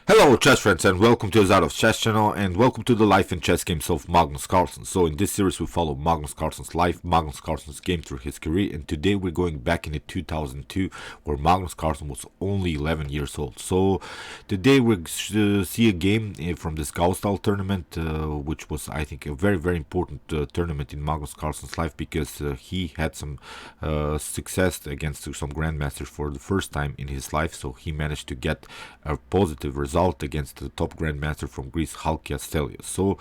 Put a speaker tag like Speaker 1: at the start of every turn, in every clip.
Speaker 1: Hello chess friends and welcome to Jozarov's chess channel and welcome to the life and chess games of Magnus Carlsen. So in this series we follow Magnus Carlsen's life, Magnus Carlsen's game through his career, and today we're going back into 2002 where Magnus Carlsen was only 11 years old. So today we see a game from this Gaustal tournament, which was I think a very important tournament in Magnus Carlsen's life because he had some success against some grandmasters for the first time in his life, so he managed to get a positive result against the top grandmaster from Greece, Halkias Stelios. So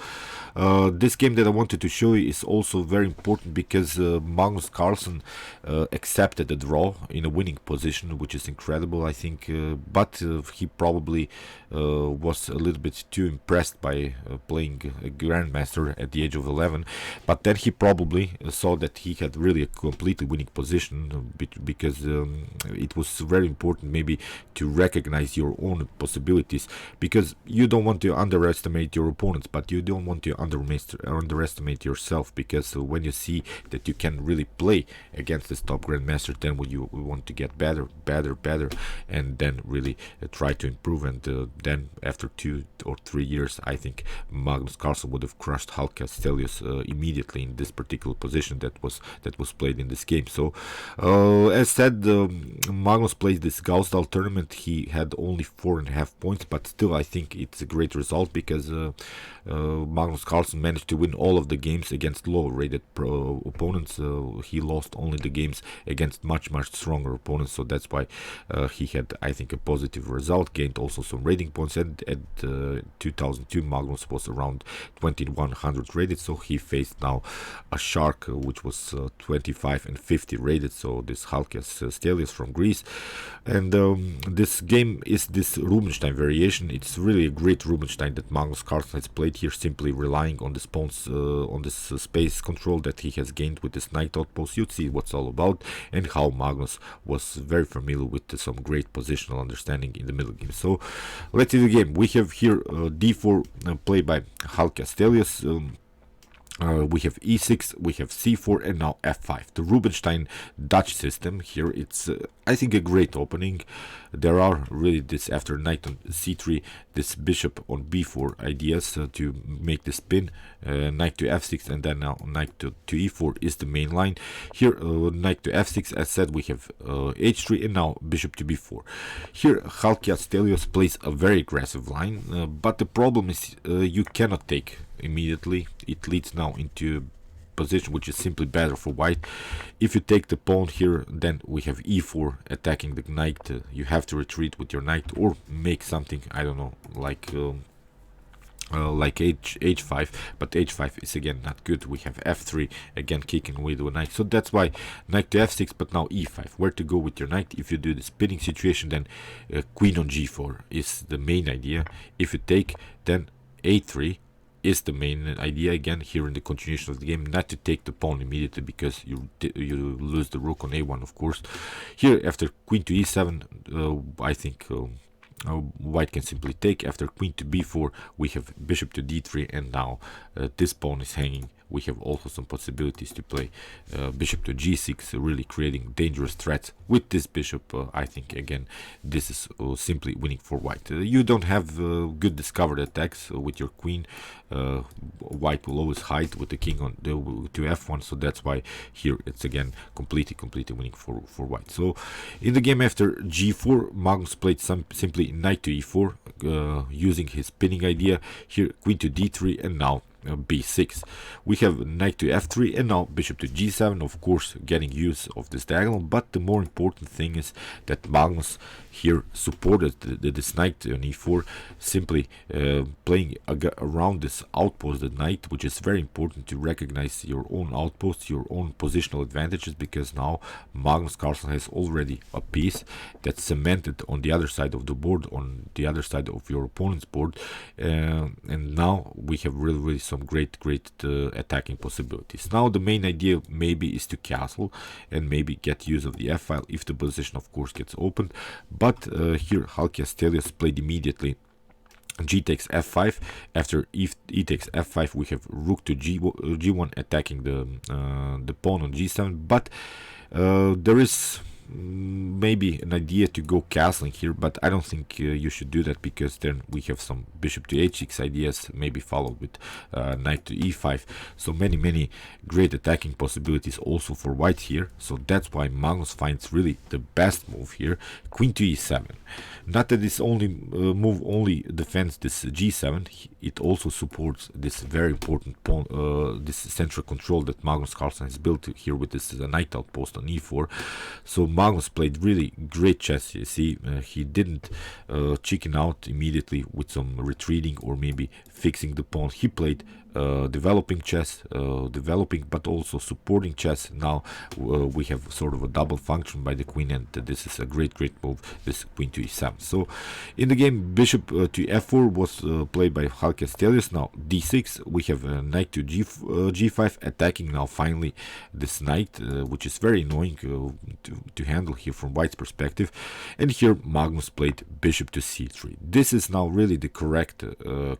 Speaker 1: this game that I wanted to show you is also very important because Magnus Carlsen accepted a draw in a winning position, which is incredible I think, but he probably was a little bit too impressed by playing a grandmaster at the age of 11, but then he probably saw that he had really a completely winning position because it was very important maybe to recognize your own possibilities, because you don't want to underestimate your opponents, but you don't want to underestimate yourself, because when you see that you can really play against this top grandmaster, then you want to get better, and then really try to improve, and then after 2 or 3 years I think Magnus Carlsen would have crushed Halkias Stelios immediately in this particular position that was played in this game. So as said, Magnus played this Gaustal tournament. He had only 4.5 points, but still I think it's a great result because Magnus Carlsen managed to win all of the games against low rated opponents. He lost only the games against much stronger opponents, so that's why he had I think a positive result, gained also some rating points, and at 2002 Magnus was around 2100 rated, so he faced now a shark which was 25 and 50 rated, so this Halkias Stelios from Greece. And this game is this Rubinstein variation. It's really a great Rubinstein that Magnus Carlsen has played here, simply relying on this pawns, on this space control that he has gained with this knight outpost. You'd see what's all about and how Magnus was very familiar with some great positional understanding in the middle game. So let's see the game. We have here d4 played by Halkias Stelios. We have e6, we have c4, and now f5. The Rubinstein Dutch system here, it's I think a great opening. There are really this, after knight on c3, this bishop on b4 ideas to make the spin, knight to f6, and then now knight to e4 is the main line. Here knight to f6, as said, we have h3, and now bishop to b4. Here Halkias Stelios plays a very aggressive line, but the problem is you cannot take immediately. It leads now into position which is simply better for white. If you take the pawn here, then we have e4 attacking the knight. You have to retreat with your knight or make something, I don't know, like h5, but h5 is again not good. We have f3 again kicking away the knight, so that's why knight to f6, but now e5. Where to go with your knight? If you do the spinning situation, then queen on g4 is the main idea. If you take, then a3 is the main idea again here in the continuation of the game, not to take the pawn immediately because you lose the rook on a1, of course. Here after queen to e7, I think white can simply take. After queen to b4, we have bishop to d3, and now this pawn is hanging. We have also some possibilities to play bishop to g6, really creating dangerous threats with this bishop. I think again this is simply winning for white. You don't have good discovered attacks with your queen. White will always hide with the king on to f1, so that's why here it's again completely winning for white. So in the game after g4, Magnus played simply knight to e4, using his spinning idea. Here queen to d3, and now b6. We have knight to f3, and now bishop to g7, of course getting use of this diagonal. But the more important thing is that Magnus here supported this knight on e4, simply playing around this outpost, the knight, which is very important to recognize your own outposts, your own positional advantages, because now Magnus Carlsen has already a piece that's cemented on the other side of the board, on the other side of your opponent's board, and now we have really some great attacking possibilities. Now the main idea maybe is to castle and maybe get use of the f-file if the position of course gets opened, but here Halkias Stelios played immediately G takes f5. After e takes f5, we have rook to g1 attacking the pawn on g7. But there is maybe an idea to go castling here, but I don't think you should do that, because then we have some bishop to h6 ideas, maybe followed with knight to e5. So many great attacking possibilities also for white here. So that's why Magnus finds really the best move here, queen to e7. Not that this only move only defends this g7, it also supports this very important pawn, this central control that Magnus Carlsen has built here with this knight outpost on e4. So Magnus played really great chess. You see, he didn't chicken out immediately with some retreating or maybe fixing the pawn. He played developing chess, but also supporting chess. Now we have sort of a double function by the queen, and this is a great move, this queen to e7. So in the game, bishop to f4 was played by Halkias. Now d6, we have knight to g5 attacking now finally this knight, which is very annoying to handle here from white's perspective. And here Magnus played bishop to c3. This is now really the correct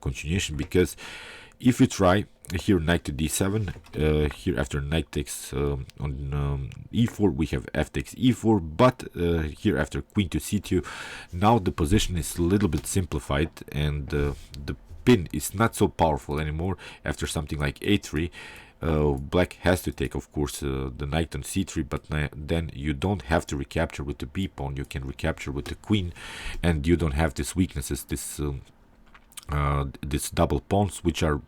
Speaker 1: continuation, because if you try here knight to d7, here after knight takes on e4, we have f takes e4, but here after queen to c2, now the position is a little bit simplified, and the pin is not so powerful anymore. After something like a3, black has to take, of course, the knight on c3, but then you don't have to recapture with the b pawn, you can recapture with the queen, and you don't have these weaknesses, this double pawns, which are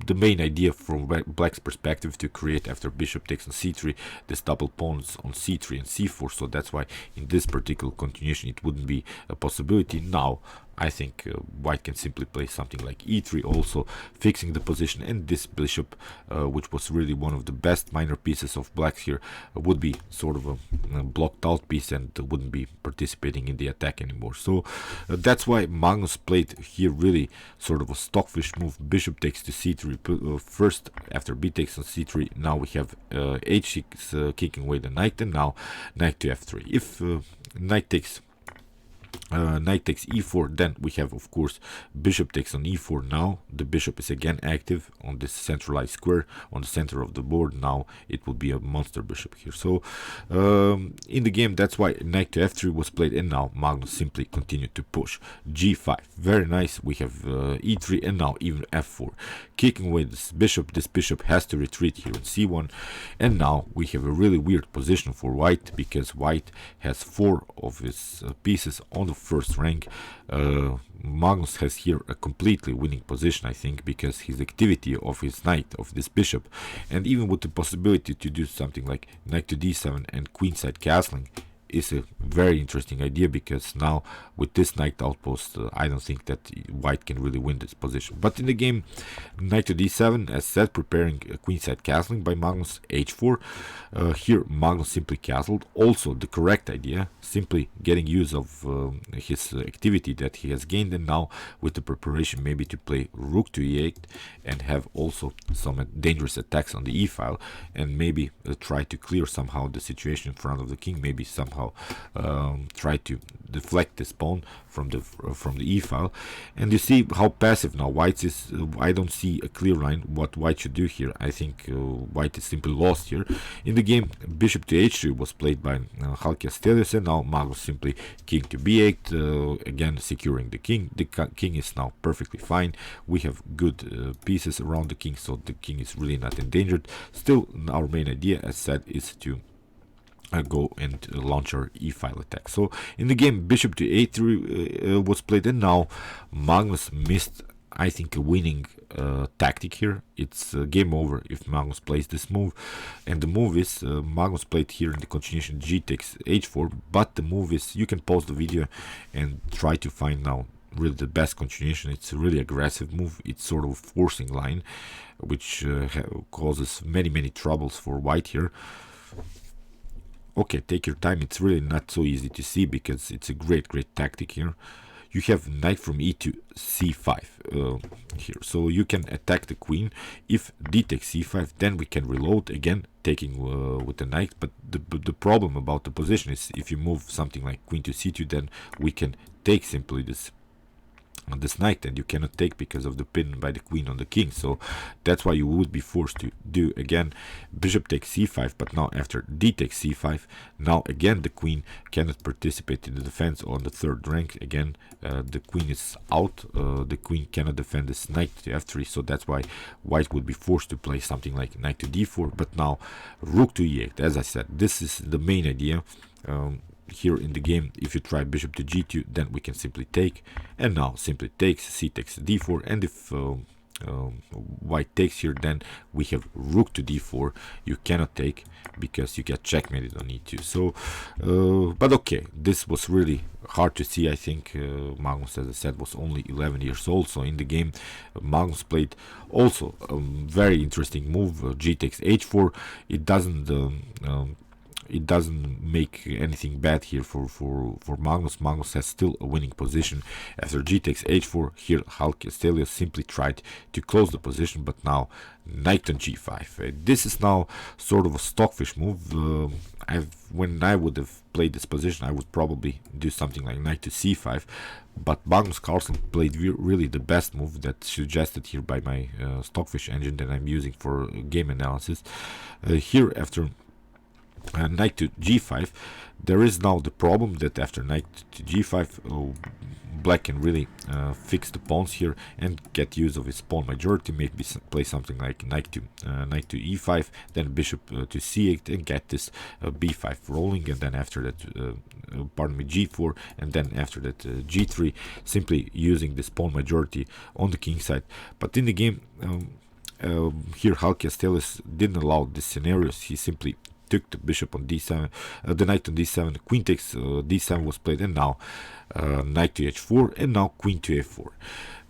Speaker 1: the main idea from black's perspective, to create after bishop takes on c3 this double pawns on c3 and c4. So that's why in this particular continuation it wouldn't be a possibility. Now I think white can simply play something like e3, also fixing the position, and this bishop, which was really one of the best minor pieces of black here, would be sort of a blocked out piece and wouldn't be participating in the attack anymore. So that's why Magnus played here really sort of a stockfish move, bishop takes to c3 first, after b takes on c3. Now we have h6 kicking away the knight, and now knight to f3. If knight takes e4, then we have, of course, bishop takes on e4. Now the bishop is again active on this centralized square on the center of the board. Now it will be a monster bishop here. So in the game, that's why knight to f3 was played, and now Magnus simply continued to push g5. Very nice. We have e3, and now even f4, kicking away this bishop. This bishop has to retreat here on c1, and now we have a really weird position for white, because white has 4 of his pieces on the first rank. Magnus has here a completely winning position, I think, because his activity of his knight, of this bishop, and even with the possibility to do something like knight to d7 and queenside castling, is a very interesting idea, because now with this knight outpost, I don't think that white can really win this position. But in the game, knight to d7, as said, preparing a queenside castling by Magnus, h4. Here Magnus simply castled, also the correct idea, simply getting use of his activity that he has gained, and now with the preparation maybe to play rook to e8 and have also some dangerous attacks on the e file, and maybe try to clear somehow the situation in front of the king, maybe somehow try to deflect this pawn from the e file. And you see how passive now white is. I don't see a clear line what white should do here. I think white is simply lost here. In the game, bishop to h3 was played by Halkias, and now Magnus simply king to b8, again securing the king. The king is now perfectly fine. We have good pieces around the king, so the king is really not endangered. Still, our main idea, as said, is to go and launch our e-file attack. So in the game, bishop to a3 was played, and now Magnus missed, I think, a winning tactic here. It's game over if Magnus plays this move, and the move is Magnus played here in the continuation g takes h4, but the move is, you can pause the video and try to find now really the best continuation. It's a really aggressive move. It's sort of a forcing line, which causes many troubles for white here. Okay, take your time. It's really not so easy to see, because it's a great tactic here. You have knight from e to c5 here, so you can attack the queen. If d takes c5, then we can reload again, taking with the knight. But the problem about the position is, if you move something like queen to c2, then we can take simply this on this knight, and you cannot take because of the pin by the queen on the king. So that's why you would be forced to do again bishop takes c5. But now after d takes c5, now again the queen cannot participate in the defense on the third rank. Again the queen is out, the queen cannot defend this knight to f3. So that's why white would be forced to play something like knight to d4. But now rook to e8. As I said, this is the main idea. Here in the game, if you try bishop to g2, then we can simply take, and now simply takes, c takes d4, and if white takes here, then we have rook to d4. You cannot take because you get checkmated on e2. So but okay, this was really hard to see. I think Magnus, as I said, was only 11 years old. So in the game, Magnus played also a very interesting move, g takes h4. It doesn't make anything bad here for Magnus. Magnus has still a winning position. After g takes h4, here Halki simply tried to close the position, but now knight on g5. This is now sort of a stockfish move. When I would have played this position, I would probably do something like knight to c5, but Magnus Carlsen played really the best move that's suggested here by my stockfish engine that I'm using for game analysis. Here after knight to g5, there is now the problem that after knight to g5, black can really fix the pawns here and get use of his pawn majority. Maybe play something like knight to e5, then bishop to c8, and get this b5 rolling, and then after that pardon me, g4, and then after that g3, simply using this pawn majority on the king side. But in the game here Halki didn't allow these scenarios. He simply took the bishop on d7, the knight on d7, the queen takes d7 was played, and now knight to h4, and now queen to a4.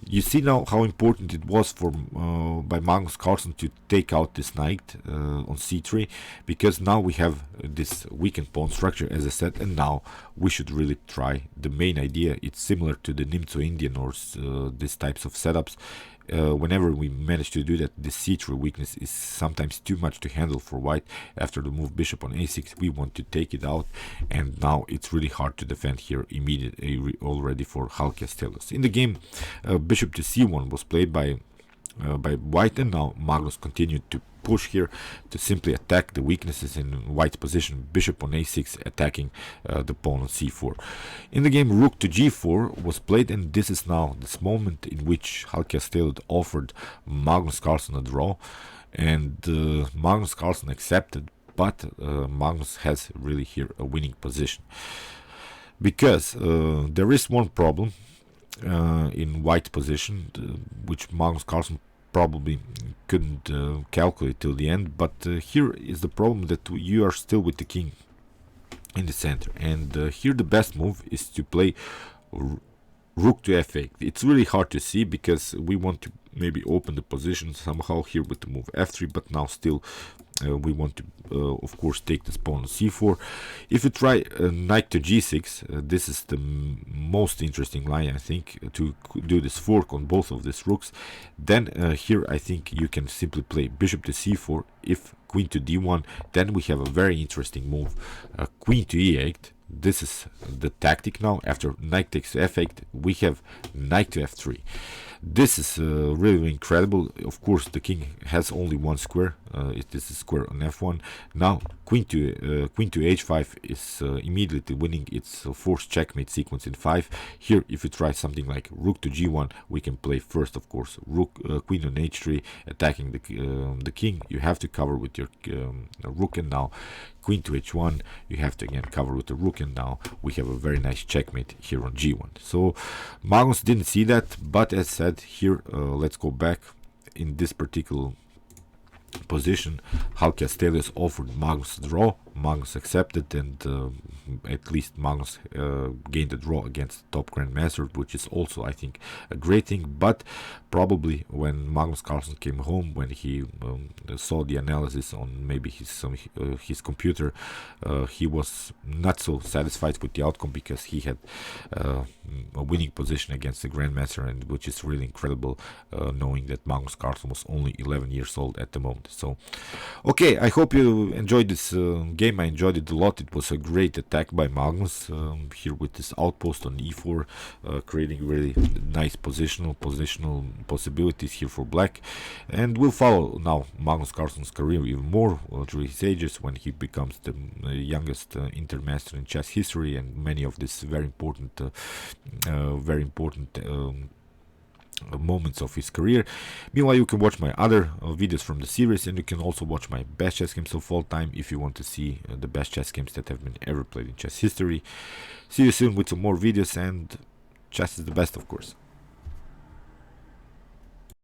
Speaker 1: You see now how important it was for by Magnus Carlsen to take out this knight on c3, because now we have this weakened pawn structure, as I said, and now we should really try the main idea. It's similar to the Nimzo Indian or these types of setups. Whenever we manage to do that, the c3 weakness is sometimes too much to handle for white. After the move bishop on a6, we want to take it out, and now it's really hard to defend here immediately already for Halki. In the game, bishop to c1 was played by white, and now Magnus continued to push here to simply attack the weaknesses in white's position. Bishop on a6 attacking the pawn on c4. In the game, rook to g4 was played, and this is now this moment in which Halki offered Magnus Carlsen a draw, and Magnus Carlsen accepted, but Magnus has really here a winning position, because there is one problem in white position, which Magnus Carlsen probably couldn't calculate till the end. But here is the problem, that you are still with the king in the center, and here the best move is to play rook to f8. It's really hard to see because we want to maybe open the position somehow here with the move f3, but now still we want to of course take this pawn on c4. If you try knight to g6, this is the most interesting line, I think, to do this fork on both of these rooks. Then here I think you can simply play bishop to c4. If queen to d1, then we have a very interesting move, queen to e8. This is the tactic now. After knight takes f8, we have knight to f3. This is really incredible. Of course, the king has only one square. It is a square on f1. Now queen to h5 is immediately winning its forced checkmate sequence in 5. Here, if you try something like rook to g1, we can play first, of course, queen on h3, attacking the king. You have to cover with your rook, and now queen to h1, you have to again cover with the rook, and now we have a very nice checkmate here on g1. So Magnus didn't see that, but as said here, let's go back. In this particular position, Halki offered Magnus a draw. Magnus accepted, and at least Magnus gained a draw against the top grandmaster, which is also, I think, a great thing. But probably when Magnus Carlsen came home, when he saw the analysis on maybe his computer, he was not so satisfied with the outcome, because he had a winning position against the grandmaster, and which is really incredible, knowing that Magnus Carlsen was only 11 years old at the moment. So okay, I hope you enjoyed this game game. I enjoyed it a lot. It was a great attack by Magnus here with this outpost on e4, creating really nice positional possibilities here for black. And we'll follow now Magnus Carlsen's career even more through his ages, when he becomes the youngest intermaster in chess history, and many of these very important moments of his career. Meanwhile, you can watch my other videos from the series, and you can also watch my best chess games of all time if you want to see the best chess games that have been ever played in chess history. See you soon with some more videos, and chess is the best, of course.